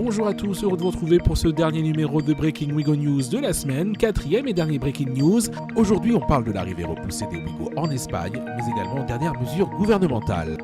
Bonjour à tous, heureux de vous retrouver pour ce dernier numéro de Breaking Wigo News de la semaine, quatrième et dernier Breaking News. Aujourd'hui, on parle de l'arrivée repoussée des Ouïghours en Espagne, mais également dernières mesures gouvernementales.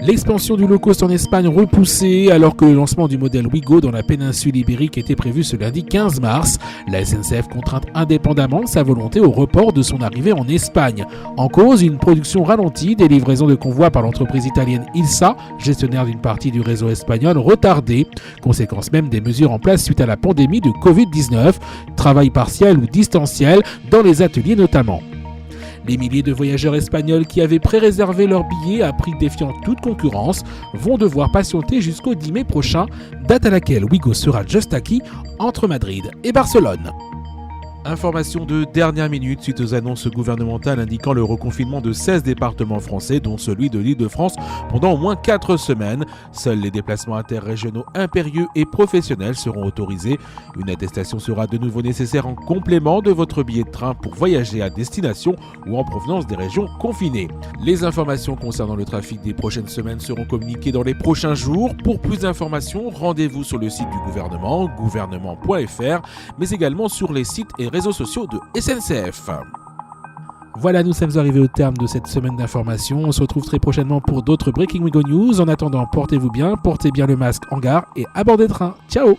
L'expansion du low-cost en Espagne repoussée alors que le lancement du modèle Ouigo dans la péninsule ibérique était prévu ce lundi 15 mars. La SNCF contrainte indépendamment sa volonté au report de son arrivée en Espagne. En cause, une production ralentie des livraisons de convois par l'entreprise italienne Ilsa, gestionnaire d'une partie du réseau espagnol, retardée. Conséquence même des mesures en place suite à la pandémie de Covid-19, travail partiel ou distanciel dans les ateliers notamment. Les milliers de voyageurs espagnols qui avaient pré-réservé leurs billets à prix défiant toute concurrence vont devoir patienter jusqu'au 10 mai prochain, date à laquelle Ouigo sera just acquis entre Madrid et Barcelone. Information de dernière minute suite aux annonces gouvernementales indiquant le reconfinement de 16 départements français, dont celui de l'Île-de-France, pendant au moins 4 semaines. Seuls les déplacements interrégionaux impérieux et professionnels seront autorisés. Une attestation sera de nouveau nécessaire en complément de votre billet de train pour voyager à destination ou en provenance des régions confinées. Les informations concernant le trafic des prochaines semaines seront communiquées dans les prochains jours. Pour plus d'informations, rendez-vous sur le site du gouvernement, gouvernement.fr, mais également sur les sites et réseaux sociaux de SNCF. Voilà, nous sommes arrivés au terme de cette semaine d'information. On se retrouve très prochainement pour d'autres Breaking Wigo News. En attendant, portez-vous bien, portez bien le masque en gare et à bord des trains. Ciao!